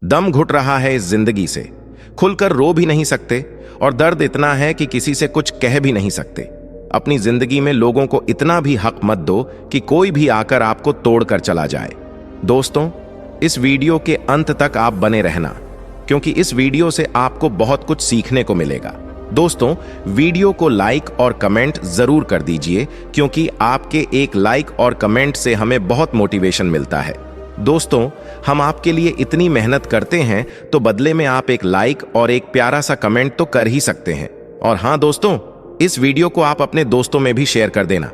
दम घुट रहा है इस जिंदगी से, खुलकर रो भी नहीं सकते और दर्द इतना है कि किसी से कुछ कह भी नहीं सकते। अपनी जिंदगी में लोगों को इतना भी हक मत दो कि कोई भी आकर आपको तोड़कर चला जाए। दोस्तों, इस वीडियो के अंत तक आप बने रहना, क्योंकि इस वीडियो से आपको बहुत कुछ सीखने को मिलेगा। दोस्तों, वीडियो को लाइक और कमेंट जरूर कर दीजिए, क्योंकि आपके एक लाइक और कमेंट से हमें बहुत मोटिवेशन मिलता है। दोस्तों, हम आपके लिए इतनी मेहनत करते हैं, तो बदले में आप एक लाइक और एक प्यारा सा कमेंट तो कर ही सकते हैं। और हाँ दोस्तों, इस वीडियो को आप अपने दोस्तों में भी शेयर कर देना।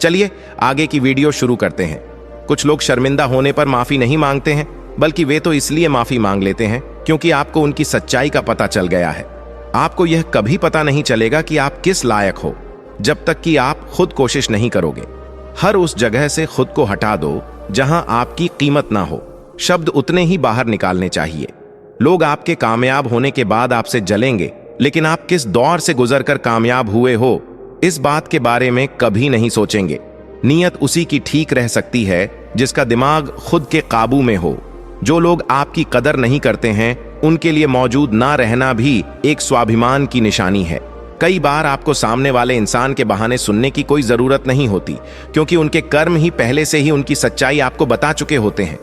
चलिए आगे की वीडियो शुरू करते हैं। कुछ लोग शर्मिंदा होने पर माफी नहीं मांगते हैं, बल्कि वे तो इसलिए माफी मांग लेते हैं क्योंकि आपको उनकी सच्चाई का पता चल गया है। आपको यह कभी पता नहीं चलेगा कि आप किस लायक हो, जब तक कि आप खुद कोशिश नहीं करोगे। हर उस जगह से खुद को हटा दो जहां आपकी कीमत ना हो। शब्द उतने ही बाहर निकालने चाहिए। लोग आपके कामयाब होने के बाद आपसे जलेंगे, लेकिन आप किस दौर से गुजरकर कामयाब हुए हो, इस बात के बारे में कभी नहीं सोचेंगे। नीयत उसी की ठीक रह सकती है जिसका दिमाग खुद के काबू में हो। जो लोग आपकी कदर नहीं करते हैं, उनके लिए मौजूद ना रहना भी एक स्वाभिमान की निशानी है। कई बार आपको सामने वाले इंसान के बहाने सुनने की कोई जरूरत नहीं होती, क्योंकि उनके कर्म ही पहले से ही उनकी सच्चाई आपको बता चुके होते हैं।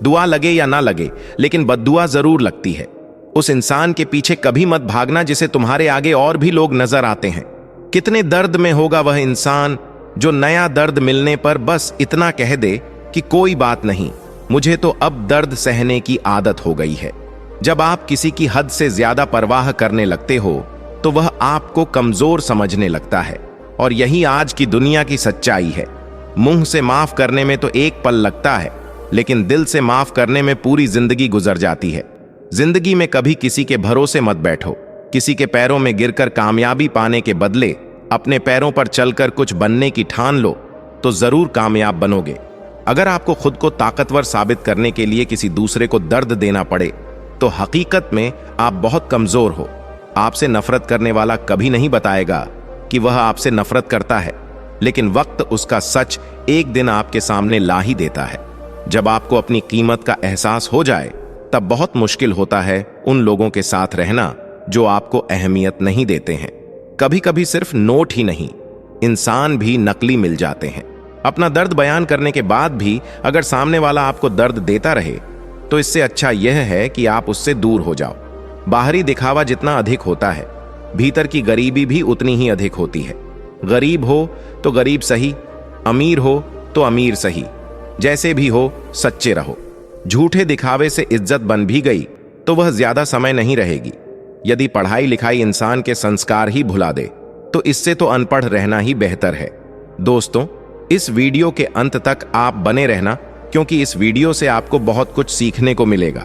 दुआ लगे या ना लगे, लेकिन बद्दुआ जरूर लगती है। उस इंसान के पीछे कभी मत भागना जिसे तुम्हारे आगे और भी लोग नजर आते हैं। कितने दर्द में होगा वह इंसान जो नया दर्द मिलने पर बस इतना कह दे कि कोई बात नहीं, मुझे तो अब दर्द सहने की आदत हो गई है। जब आप किसी की हद से ज्यादा परवाह करने लगते हो, तो वह आपको कमजोर समझने लगता है। और यही आज की दुनिया की सच्चाई है। मुंह से माफ करने में तो एक पल लगता है, लेकिन दिल से माफ करने में पूरी जिंदगी गुजर जाती है। जिंदगी में कभी किसी के भरोसे मत बैठो। किसी के पैरों में गिरकर कामयाबी पाने के बदले अपने पैरों पर चलकर कुछ बनने की ठान लो, तो जरूर कामयाब बनोगे। अगर आपको खुद को ताकतवर साबित करने के लिए किसी दूसरे को दर्द देना पड़े, तो हकीकत में आप बहुत कमजोर हो। आपसे नफरत करने वाला कभी नहीं बताएगा कि वह आपसे नफरत करता है, लेकिन वक्त उसका सच एक दिन आपके सामने ला ही देता है। जब आपको अपनी कीमत का एहसास हो जाए, तब बहुत मुश्किल होता है उन लोगों के साथ रहना जो आपको अहमियत नहीं देते हैं। कभी कभी सिर्फ नोट ही नहीं, इंसान भी नकली मिल जाते हैं। अपना दर्द बयान करने के बाद भी अगर सामने वाला आपको दर्द देता रहे, तो इससे अच्छा यह है कि आप उससे दूर हो जाओ। बाहरी दिखावा जितना अधिक होता है, भीतर की गरीबी भी उतनी ही अधिक होती है। गरीब हो तो गरीब सही, अमीर हो तो अमीर सही, जैसे भी हो सच्चे रहो। झूठे दिखावे से इज्जत बन भी गई तो वह ज्यादा समय नहीं रहेगी। यदि पढ़ाई लिखाई इंसान के संस्कार ही भुला दे, तो इससे तो अनपढ़ रहना ही बेहतर है। दोस्तों, इस वीडियो के अंत तक आप बने रहना, क्योंकि इस वीडियो से आपको बहुत कुछ सीखने को मिलेगा।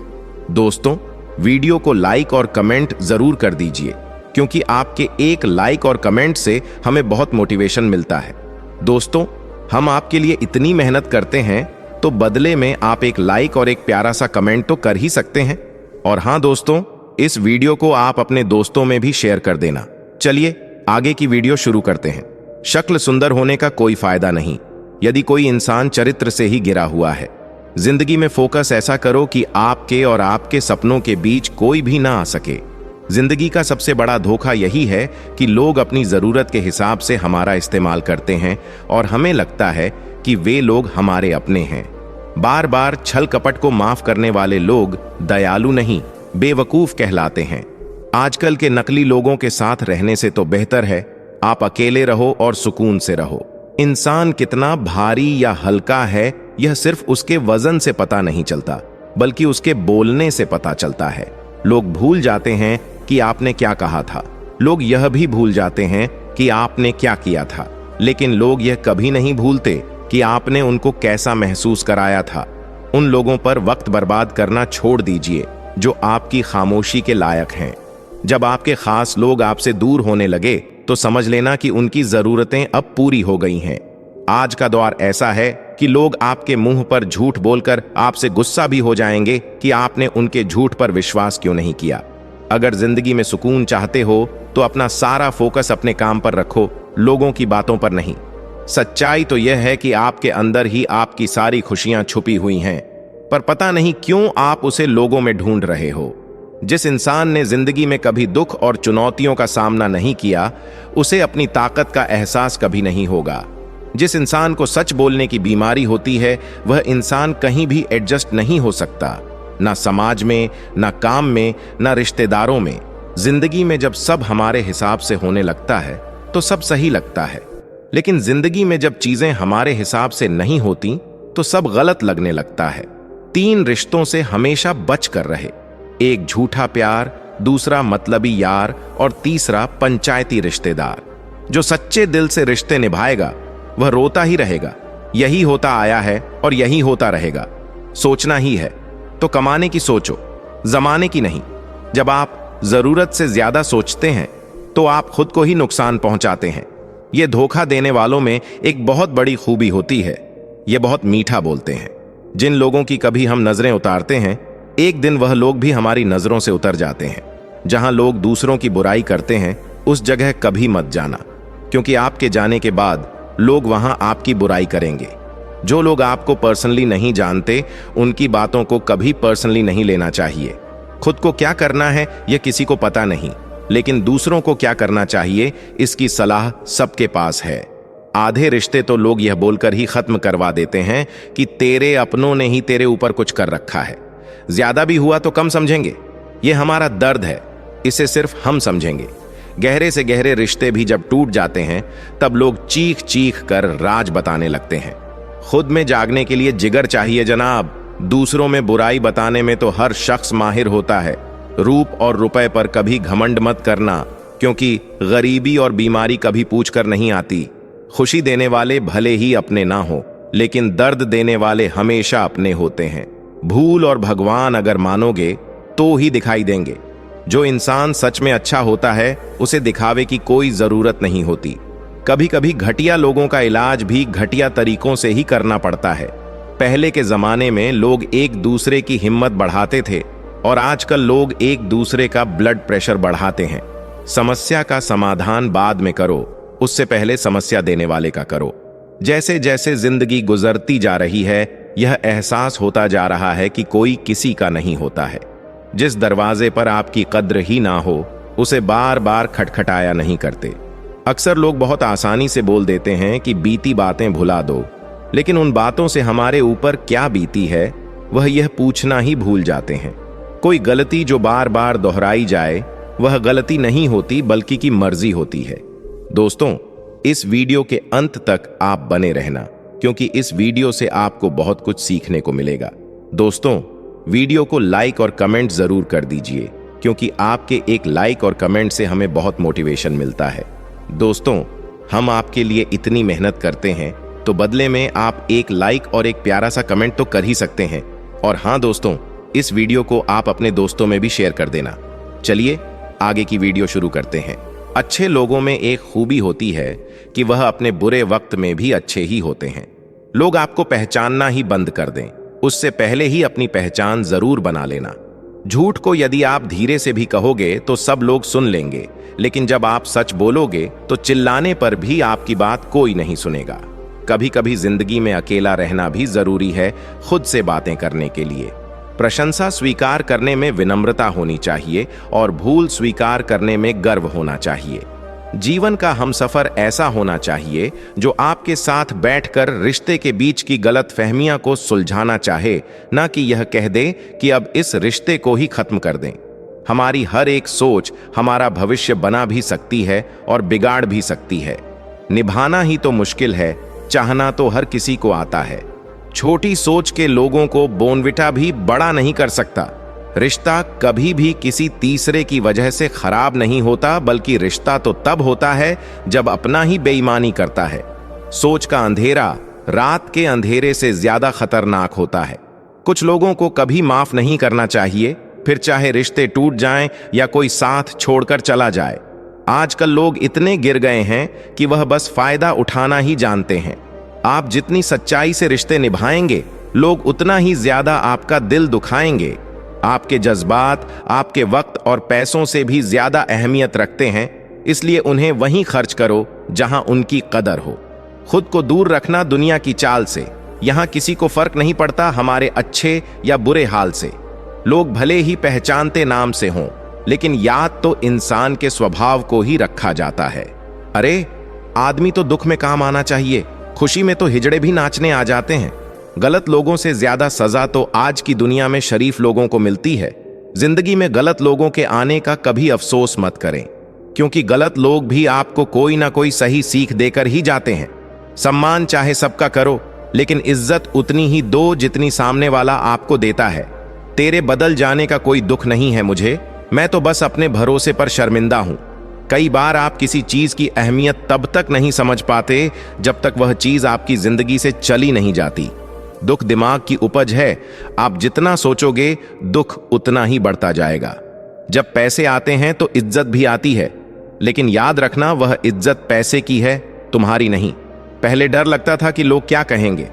दोस्तों, वीडियो को लाइक और कमेंट जरूर कर दीजिए, क्योंकि आपके एक लाइक और कमेंट से हमें बहुत मोटिवेशन मिलता है। दोस्तों, हम आपके लिए इतनी मेहनत करते हैं, तो बदले में आप एक लाइक और एक प्यारा सा कमेंट तो कर ही सकते हैं। और हाँ दोस्तों, इस वीडियो को आप अपने दोस्तों में भी शेयर कर देना। चलिए आगे की वीडियो शुरू करते हैं। शक्ल सुंदर होने का कोई फायदा नहीं, यदि कोई इंसान चरित्र से ही गिरा हुआ है। जिंदगी में फोकस ऐसा करो कि आपके और आपके सपनों के बीच कोई भी ना आ सके। जिंदगी का सबसे बड़ा धोखा यही है कि लोग अपनी जरूरत के हिसाब से हमारा इस्तेमाल करते हैं और हमें लगता है कि वे लोग हमारे अपने हैं। बार बार छल कपट को माफ करने वाले लोग दयालु नहीं, बेवकूफ कहलाते हैं। आजकल के नकली लोगों के साथ रहने से तो बेहतर है आप अकेले रहो और सुकून से रहो। इंसान कितना भारी या हल्का है, यह सिर्फ उसके वजन से पता नहीं चलता, बल्कि उसके बोलने से पता चलता है। लोग भूल जाते हैं कि आपने क्या कहा था। लोग यह भी भूल जाते हैं कि आपने क्या किया था, लेकिन लोग यह कभी नहीं भूलते कि आपने उनको कैसा महसूस कराया था। उन लोगों पर वक्त बर्बाद करना छोड़ दीजिए जो आपकी खामोशी के लायक हैं। जब आपके खास लोग आपसे दूर होने लगे, तो समझ लेना कि उनकी जरूरतें अब पूरी हो गई हैं। आज का दौर ऐसा है कि लोग आपके मुंह पर झूठ बोलकर आपसे गुस्सा भी हो जाएंगे कि आपने उनके झूठ पर विश्वास क्यों नहीं किया। अगर जिंदगी में सुकून चाहते हो, तो अपना सारा फोकस अपने काम पर रखो, लोगों की बातों पर नहीं। सच्चाई तो यह है कि आपके अंदर ही आपकी सारी खुशियां छुपी हुई हैं। पर पता नहीं क्यों आप उसे लोगों में ढूंढ रहे हो। जिस इंसान ने जिंदगी में कभी दुख और चुनौतियों का सामना नहीं किया, उसे अपनी ताकत का एहसास कभी नहीं होगा। जिस इंसान को सच बोलने की बीमारी होती है, वह इंसान कहीं भी एडजस्ट नहीं हो सकता, ना समाज में, ना काम में, ना रिश्तेदारों में। जिंदगी में जब सब हमारे हिसाब से होने लगता है तो सब सही लगता है, लेकिन जिंदगी में जब चीजें हमारे हिसाब से नहीं होती तो सब गलत लगने लगता है। 3 रिश्तों से हमेशा बच कर रहे। एक झूठा प्यार, दूसरा मतलबी यार और तीसरा पंचायती रिश्तेदार। जो सच्चे दिल से रिश्ते निभाएगा वह रोता ही रहेगा। यही होता आया है और यही होता रहेगा। सोचना ही है तो कमाने की सोचो, जमाने की नहीं। जब आप जरूरत से ज्यादा सोचते हैं तो आप खुद को ही नुकसान पहुंचाते हैं। यह धोखा देने वालों में एक बहुत बड़ी खूबी होती है, ये बहुत मीठा बोलते हैं। जिन लोगों की कभी हम नजरें उतारते हैं, एक दिन वह लोग भी हमारी नजरों से उतर जाते हैं। जहां लोग दूसरों की बुराई करते हैं, उस जगह कभी मत जाना, क्योंकि आपके जाने के बाद लोग वहां आपकी बुराई करेंगे। जो लोग आपको पर्सनली नहीं जानते, उनकी बातों को कभी पर्सनली नहीं लेना चाहिए। खुद को क्या करना है यह किसी को पता नहीं, लेकिन दूसरों को क्या करना चाहिए इसकी सलाह सबके पास है। आधे रिश्ते तो लोग यह बोलकर ही खत्म करवा देते हैं कि तेरे अपनों ने ही तेरे ऊपर कुछ कर रखा है। ज्यादा भी हुआ तो कम समझेंगे, यह हमारा दर्द है, इसे सिर्फ हम समझेंगे। गहरे से गहरे रिश्ते भी जब टूट जाते हैं, तब लोग चीख चीख कर राज बताने लगते हैं। खुद में जागने के लिए जिगर चाहिए जनाब। दूसरों में बुराई बताने में तो हर शख्स माहिर होता है। रूप और रुपए पर कभी घमंड मत करना, क्योंकि गरीबी और बीमारी कभी पूछ कर नहीं आती। खुशी देने वाले भले ही अपने ना हो, लेकिन दर्द देने वाले हमेशा अपने होते हैं। भूल और भगवान अगर मानोगे तो ही दिखाई देंगे। जो इंसान सच में अच्छा होता है, उसे दिखावे की कोई जरूरत नहीं होती। कभी कभी घटिया लोगों का इलाज भी घटिया तरीकों से ही करना पड़ता है। पहले के जमाने में लोग एक दूसरे की हिम्मत बढ़ाते थे, और आजकल लोग एक दूसरे का ब्लड प्रेशर बढ़ाते हैं। समस्या का समाधान बाद में करो, उससे पहले समस्या देने वाले का करो। जैसे जैसे जिंदगी गुजरती जा रही है, यह एहसास होता जा रहा है कि कोई किसी का नहीं होता है। जिस दरवाजे पर आपकी कद्र ही ना हो, उसे बार बार खटखटाया नहीं करते। अक्सर लोग बहुत आसानी से बोल देते हैं कि बीती बातें भुला दो, लेकिन उन बातों से हमारे ऊपर क्या बीती है वह यह पूछना ही भूल जाते हैं। कोई गलती जो बार बार दोहराई जाए, वह गलती नहीं होती बल्कि की मर्जी होती है। दोस्तों, इस वीडियो के अंत तक आप बने रहना, क्योंकि इस वीडियो से आपको बहुत कुछ सीखने को मिलेगा। दोस्तों, वीडियो को लाइक और कमेंट जरूर कर दीजिए, क्योंकि आपके एक लाइक और कमेंट से हमें बहुत मोटिवेशन मिलता है। दोस्तों, हम आपके लिए इतनी मेहनत करते हैं, तो बदले में आप एक लाइक और एक प्यारा सा कमेंट तो कर ही सकते हैं। और हाँ दोस्तों, इस वीडियो को आप अपने दोस्तों में भी शेयर कर देना। चलिए आगे की वीडियो शुरू करते हैं। अच्छे लोगों में एक खूबी होती है कि वह अपने बुरे वक्त में भी अच्छे ही होते हैं। लोग आपको पहचानना ही बंद कर दें, उससे पहले ही अपनी पहचान जरूर बना लेना। झूठ को यदि आप धीरे से भी कहोगे तो सब लोग सुन लेंगे, लेकिन जब आप सच बोलोगे तो चिल्लाने पर भी आपकी बात कोई नहीं सुनेगा। कभी कभी जिंदगी में अकेला रहना भी जरूरी है, खुद से बातें करने के लिए। प्रशंसा स्वीकार करने में विनम्रता होनी चाहिए और भूल स्वीकार करने में गर्व होना चाहिए। जीवन का हमसफर ऐसा होना चाहिए जो आपके साथ बैठकर रिश्ते के बीच की गलतफहमियां को सुलझाना चाहे, ना कि यह कह दे कि अब इस रिश्ते को ही खत्म कर दें। हमारी हर एक सोच हमारा भविष्य बना भी सकती है और बिगाड़ भी सकती है। निभाना ही तो मुश्किल है, चाहना तो हर किसी को आता है। छोटी सोच के लोगों को बोनविटा भी बड़ा नहीं कर सकता। रिश्ता कभी भी किसी तीसरे की वजह से खराब नहीं होता, बल्कि रिश्ता तो तब होता है जब अपना ही बेईमानी करता है। सोच का अंधेरा रात के अंधेरे से ज्यादा खतरनाक होता है। कुछ लोगों को कभी माफ नहीं करना चाहिए, फिर चाहे रिश्ते टूट जाएं या कोई साथ छोड़कर चला जाए। आजकल लोग इतने गिर गए हैं कि वह बस फायदा उठाना ही जानते हैं। आप जितनी सच्चाई से रिश्ते निभाएंगे, लोग उतना ही ज्यादा आपका दिल दुखाएंगे। आपके जज्बात आपके वक्त और पैसों से भी ज्यादा अहमियत रखते हैं, इसलिए उन्हें वहीं खर्च करो जहां उनकी कदर हो। खुद को दूर रखना दुनिया की चाल से, यहाँ किसी को फर्क नहीं पड़ता हमारे अच्छे या बुरे हाल से। लोग भले ही पहचानते नाम से हों, लेकिन याद तो इंसान के स्वभाव को ही रखा जाता है। अरे, आदमी तो दुख में काम आना चाहिए, खुशी में तो हिजड़े भी नाचने आ जाते हैं। गलत लोगों से ज्यादा सजा तो आज की दुनिया में शरीफ लोगों को मिलती है। जिंदगी में गलत लोगों के आने का कभी अफसोस मत करें, क्योंकि गलत लोग भी आपको कोई ना कोई सही सीख देकर ही जाते हैं। सम्मान चाहे सबका करो, लेकिन इज्जत उतनी ही दो जितनी सामने वाला आपको देता है। तेरे बदल जाने का कोई दुख नहीं है मुझे, मैं तो बस अपने भरोसे पर शर्मिंदा हूं। कई बार आप किसी चीज की अहमियत तब तक नहीं समझ पाते जब तक वह चीज आपकी जिंदगी से चली नहीं जाती। दुख दिमाग की उपज है, आप जितना सोचोगे दुख उतना ही बढ़ता जाएगा। जब पैसे आते हैं तो इज्जत भी आती है, लेकिन याद रखना वह इज्जत पैसे की है, तुम्हारी नहीं। पहले डर लगता था कि लोग क्या कहेंगे,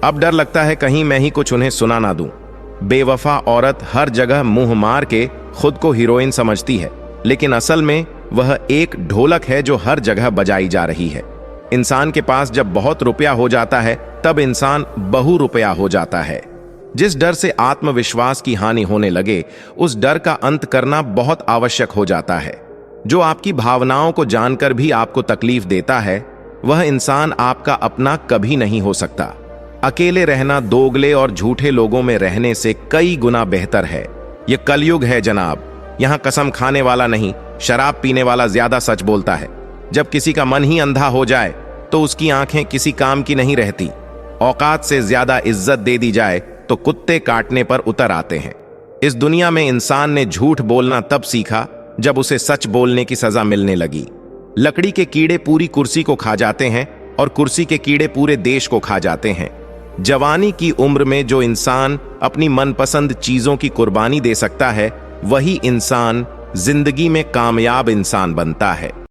अब डर लगता है कहीं मैं ही कुछ उन्हें सुना ना दूं। बेवफा औरत हर जगह मुंह मार के खुद को हीरोइन समझती है, लेकिन असल में वह एक ढोलक है जो हर जगह बजाई जा रही है। इंसान के पास जब बहुत रुपया हो जाता है तब इंसान बहु रुपया हो जाता है। जिस डर से आत्मविश्वास की हानि होने लगे, उस डर का अंत करना बहुत आवश्यक हो जाता है। जो आपकी भावनाओं को जानकर भी आपको तकलीफ देता है, वह इंसान आपका अपना कभी नहीं हो सकता। अकेले रहना दोगले और झूठे लोगों में रहने से कई गुना बेहतर है। यह कलयुग है जनाब, यहाँ कसम खाने वाला नहीं, शराब पीने वाला ज्यादा सच बोलता है। जब किसी का मन ही अंधा हो जाए तो उसकी आंखें किसी काम की नहीं रहती। औकात से ज्यादा इज्जत दे दी जाए तो कुत्ते काटने पर उतर आते हैं। इस दुनिया में इंसान ने झूठ बोलना तब सीखा जब उसे सच बोलने की सजा मिलने लगी। लकड़ी के कीड़े पूरी कुर्सी को खा जाते हैं और कुर्सी के कीड़े पूरे देश को खा जाते हैं। जवानी की उम्र में जो इंसान अपनी मनपसंद चीजों की कुर्बानी दे सकता है, वही इंसान जिंदगी में कामयाब इंसान बनता है।